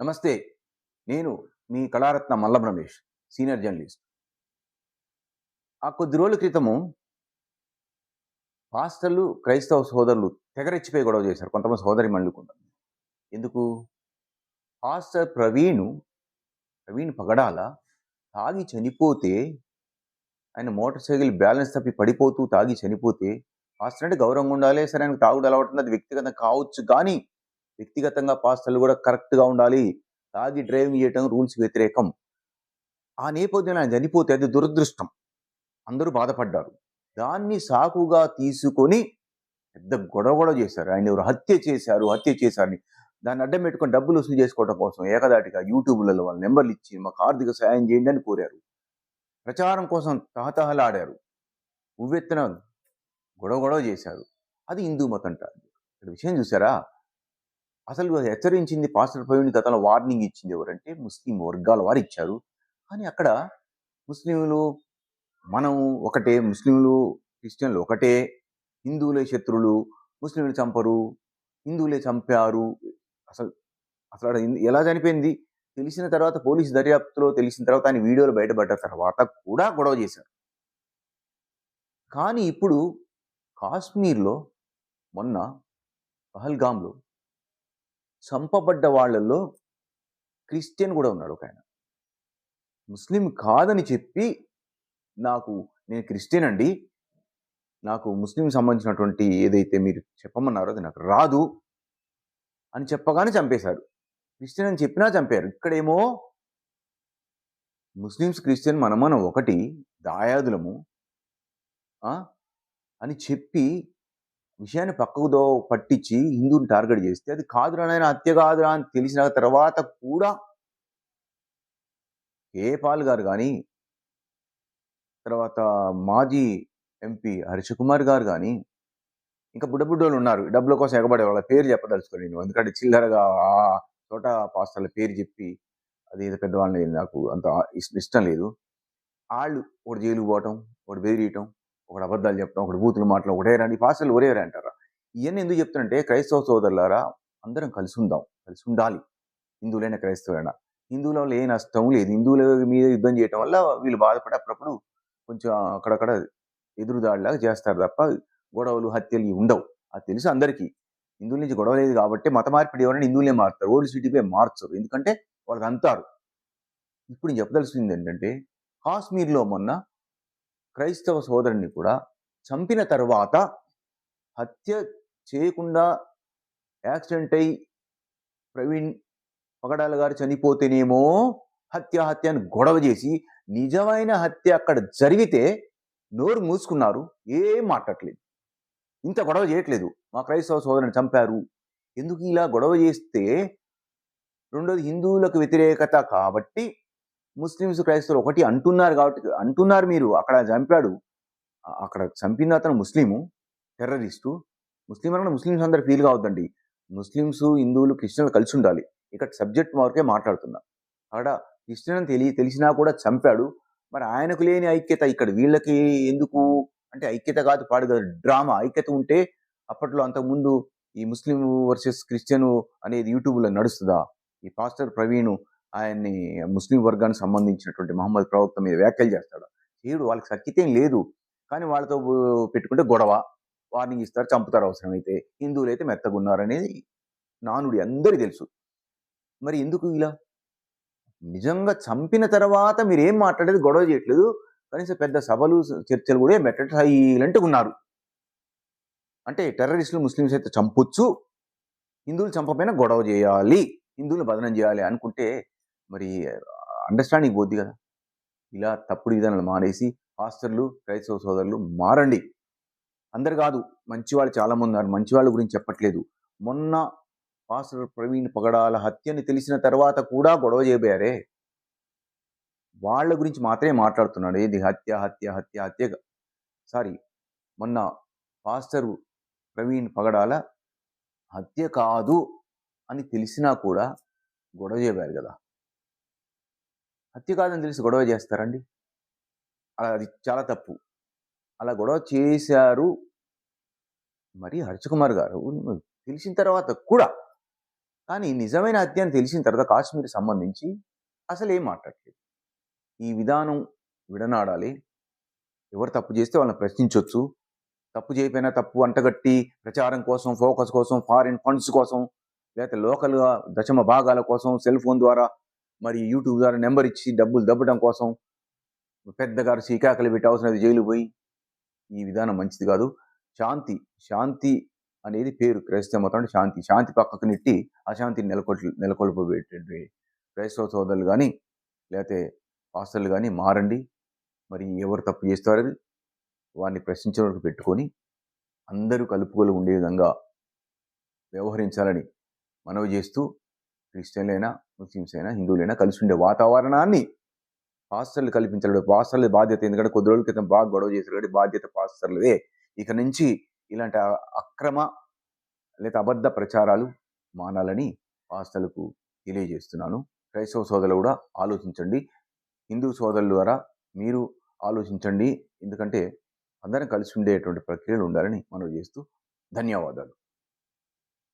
నమస్తే. నేను మీ Kalaratna Mallam Ramesh, senior journalist. కొద్ది రోజుల క్రితము పాస్టర్లు, క్రైస్తవ సోదరులు తెగరెచ్చిపోయి గొడవ చేశారు. కొంతమంది సోదరీమణులు కూడా. ఎందుకు? పాస్టర్ ప్రవీణ్ పగడాల తాగి చనిపోతే, ఆయన మోటార్ సైకిల్ బ్యాలెన్స్ తప్పి పడిపోతూ తాగి చనిపోతే, పాస్టర్ అంటే గౌరవంగా ఉండాలి. సరే, ఆయనకు తాగుడు అలవాటుంది. అది వ్యక్తిగతంగా కావచ్చు. కానీ వ్యక్తిగతంగా పాస్టర్లు కూడా కరెక్ట్‌గా ఉండాలి. తాగి డ్రైవింగ్ చేయటం రూల్స్ వ్యతిరేకం. ఆ నేపథ్యంలో ఆయన చనిపోతే అది దురదృష్టం. అందరూ బాధపడ్డారు. దాన్ని సాకుగా తీసుకొని పెద్ద గొడవ చేశారు. ఆయన ఎవరు హత్య చేశారని. దాన్ని అడ్డం పెట్టుకొని డబ్బులు వసూలు చేసుకోవడం కోసం ఏకధాటిగా యూట్యూబ్‌లలో వాళ్ళ నెంబర్‌లు ఇచ్చి మాకు ఆర్థిక సహాయం చేయండి అని కోరారు. ప్రచారం కోసం తహతహలాడారు. ఉవ్వెత్తున గొడవ చేశారు. అది హిందూ మతంట. ఇక్కడ విషయం చూసారా? అసలు హెచ్చరించింది పాస్టర్ ప్రవీణ్, గతంలో వార్నింగ్ ఇచ్చింది ఎవరంటే ముస్లిం వర్గాల వారు ఇచ్చారు. కానీ అక్కడ ముస్లింలు మనం ఒకటే, ముస్లింలు క్రిస్టియన్లు ఒకటే, హిందువులే శత్రువులు, ముస్లింలు చంపరు, హిందువులే చంపారు. అసలు అసలు ఆడ ఎలా చనిపోయింది తెలిసిన తర్వాత, పోలీసు దర్యాప్తులో తెలిసిన తర్వాత, ఆయన వీడియోలు బయటపడ్డ తర్వాత కూడా గొడవ చేశారు. కానీ ఇప్పుడు కాశ్మీర్లో మొన్న పహల్గామ్లో చంపబడ్డ వాళ్ళల్లో క్రిస్టియన్ కూడా ఉన్నాడు. ఒక ఆయన ముస్లిం కాదని చెప్పి, నేను క్రిస్టియన్ అండి, నాకు ముస్లిం సంబంధించినటువంటి ఏదైతే మీరు చెప్పమన్నారో అది నాకు రాదు అని చెప్పగానే చంపేశారు. క్రిస్టియన్ అని చెప్పినా చంపారు. ఇక్కడేమో ముస్లిమ్స్, క్రిస్టియన్ మనం ఒకటి, దాయాదులము అని చెప్పి విషయాన్ని పక్కకు పట్టించి హిందువుని టార్గెట్ చేస్తే, అది కాదురా నాయన, హత్య కాదురా అని తెలిసిన తర్వాత కూడా కేపాల్ గారు కానీ, తర్వాత మాజీ ఎంపీ హర్షకుమార్ గారు కానీ, ఇంకా బుడ్డబుడ్డోళ్ళు ఉన్నారు డబ్బుల కోసం ఎగబడే వాళ్ళ పేరు చెప్పదలుచుకోండి నేను. ఎందుకంటే చిల్లరగా ఆ చోట పాస్టర్ల పేరు చెప్పి అది ఏదో పెద్దవాళ్ళని నాకు అంత ఇష్టం లేదు. వాళ్ళు ఒకటి జైలుకు పోవటం, ఒకటి బెదిరియటం, ఒకటి అబద్ధాలు చెప్పడం, ఒకటి బూతులు మాటలు, ఒకటే రండి పాస్టర్లు ఒరేరే అంటారా? ఇవన్నీ ఎందుకు చెప్తానంటే, క్రైస్తవ సోదరులారా, అందరం కలిసి ఉండాలి. హిందువులైనా క్రైస్తవులైనా. హిందువులలో ఏ నష్టం లేదు. హిందువుల మీద యుద్ధం చేయటం వల్ల వీళ్ళు బాధపడి అప్పుడప్పుడు కొంచెం అక్కడక్కడ ఎదురుదాడిలాగా చేస్తారు తప్ప గొడవలు, హత్యలు ఇవి ఉండవు. అది తెలుసు అందరికీ. హిందువుల నుంచి గొడవ లేదు కాబట్టి మత మార్పిడి ఎవరైనా హిందువులే మారుతారు. ఓల్డ్ సిటీపై మార్చరు. ఎందుకంటే వాళ్ళకి అంటారు. ఇప్పుడు నేను చెప్పదలుచుకుంది ఏంటంటే, కాశ్మీర్లో మొన్న క్రైస్తవ సోదరుని కూడా చంపిన తర్వాత హత్య చేయకుండా యాక్సిడెంట్ అయి ప్రవీణ్ పగడాల గారు చనిపోతేనేమో హత్య అని గొడవ చేసి, నిజమైన హత్య అక్కడ జరిగితే నోరు మూసుకున్నారు. ఏం మాట్లాడలేదు. ఇంత గొడవ చేయట్లేదు. మా క్రైస్తవ సోదరుని చంపారు. ఎందుకు ఇలా గొడవ చేస్తే, రెండోది హిందువులకు వ్యతిరేకత కాబట్టి ముస్లిమ్స్, క్రైస్తవులు ఒకటి అంటున్నారు కాబట్టి అంటున్నారు మీరు. అక్కడ చంపాడు, అక్కడ చంపిన అతను ముస్లిము, టెర్రరిస్టు. ముస్లిం అనగా ముస్లిమ్స్ అందరు ఫీల్ కావద్దండి. ముస్లిమ్స్, హిందువులు, క్రిస్టియన్లు కలిసి ఉండాలి. ఇక్కడ సబ్జెక్ట్ వరకే మాట్లాడుతున్నా. అక్కడ క్రిస్టియన్ అని తెలిసినా కూడా చంపాడు. మరి ఆయనకు లేని ఐక్యత ఇక్కడ వీళ్ళకి ఎందుకు అంటే, ఐక్యత కాదు పాడు కాదు, డ్రామా. ఐక్యత ఉంటే అప్పట్లో అంతకుముందు ఈ ముస్లిం వర్సెస్ క్రిస్టియన్ అనేది యూట్యూబ్లో నడుస్తుందా? ఈ పాస్టర్ ప్రవీణ్ ఆయన్ని ముస్లిం వర్గానికి సంబంధించినటువంటి మహమ్మద్ ప్రవక్త మీద వ్యాఖ్యలు చేస్తాడు. చేయడు. వాళ్ళకి సఖ్యత లేదు. కానీ వాళ్ళతో పెట్టుకుంటే గొడవ, వార్నింగ్ ఇస్తారు, చంపుతారు అవసరమైతే. హిందువులు అయితే మెత్తగున్నారనేది నానుడి, అందరికీ తెలుసు. మరి ఎందుకు ఇలా? నిజంగా చంపిన తర్వాత మీరేం మాట్లాడేది, గొడవ చేయట్లేదు. కనీసం పెద్ద సభలు, చర్చలు కూడా పెట్టడం సైలెంట్గా ఉన్నారు. అంటే టెర్రరిస్టులు ముస్లిమ్స్ అయితే చంపొచ్చు, హిందువులు చంపపోయినా గొడవ చేయాలి, హిందువులు బదనం చేయాలి అనుకుంటే మరి అండర్స్టాండింగ్ పోద్ది కదా. ఇలా తప్పుడు విధానాలు మానేసి పాస్టర్లు, క్రైస్తవ సోదరులు మారండి. అందరు కాదు, మంచివాళ్ళు చాలా మంది ఉన్నారు. మంచి వాళ్ళ గురించి చెప్పట్లేదు. మొన్న పాస్టర్ ప్రవీణ్ పగడాల హత్యని తెలిసిన తర్వాత కూడా గొడవ చేయబోయారే, వాళ్ళ గురించి మాత్రమే మాట్లాడుతున్నాడు. ఏది హత్య సారీ, మొన్న పాస్టర్ ప్రవీణ్ పగడాల హత్య కాదు అని తెలిసినా కూడా గొడవ చేయబోయారు కదా. హత్య కాదని తెలిసి గొడవ చేస్తారండి? అది చాలా తప్పు. అలా గొడవ చేశారు. మరి హర్షకుమార్ గారు తెలిసిన తర్వాత కూడా కానీ నిజమైన హత్య అని తెలిసిన తర్వాత కాశ్మీర్ సంబంధించి అసలేం మాట్లాడట్లేదు. ఈ విధానం విడనాడాలి. ఎవరు తప్పు చేస్తే వాళ్ళని ప్రశ్నించొచ్చు. తప్పు చేయకపోయినా తప్పు అంటగట్టి ప్రచారం కోసం, ఫోకస్ కోసం, ఫారిన్ ఫండ్స్ కోసం, లేకపోతే లోకల్‌గా దశమ భాగాల కోసం, సెల్ ఫోన్ ద్వారా మరి యూట్యూబ్ ద్వారా నంబర్ ఇచ్చి డబ్బులు దబ్బడం కోసం పెద్దగా అరిసి కేకలు పెట్టి అవసరమైతే జైలుకి పోయి ఈ విధానం మంచిది కాదు. శాంతి అనేది పేరు క్రైస్తవ మతం అంటే శాంతి. శాంతి పక్కకు నెట్టి అశాంతిని నెలకొల్పబెట్టేటువంటి క్రైస్తవ సోదరులు గాని, లేకపోతే పాస్టర్లు గాని మారండి. మరి ఎవరు తప్పు చేస్తారో వారిని ప్రశ్నించే వరకు పెట్టుకొని అందరూ కలుపుగోలు ఉండే విధంగా వ్యవహరించాలని మనవి చేస్తూ, క్రిస్టియన్లైనా, ముస్లిమ్స్ అయినా, హిందువులైనా కలిసి ఉండే వాతావరణాన్ని పాస్టర్లు కల్పించాలి. పాస్టర్ల బాధ్యత. ఎందుకంటే కొద్ది రోజుల క్రితం బాగా గొడవ చేశారు కాబట్టి బాధ్యత పాస్టర్లదే. ఇక నుంచి ఇలాంటి అక్రమ లేదా అబద్ధ ప్రచారాలు మానాలని పాస్టర్లకు తెలియజేస్తున్నాను. క్రైస్తవ సోదరులు కూడా ఆలోచించండి. హిందూ సోదరుల ద్వారా మీరు ఆలోచించండి. ఎందుకంటే అందరం కలిసి ఉండేటువంటి ప్రక్రియలు ఉండాలని మనవి చేస్తూ ధన్యవాదాలు.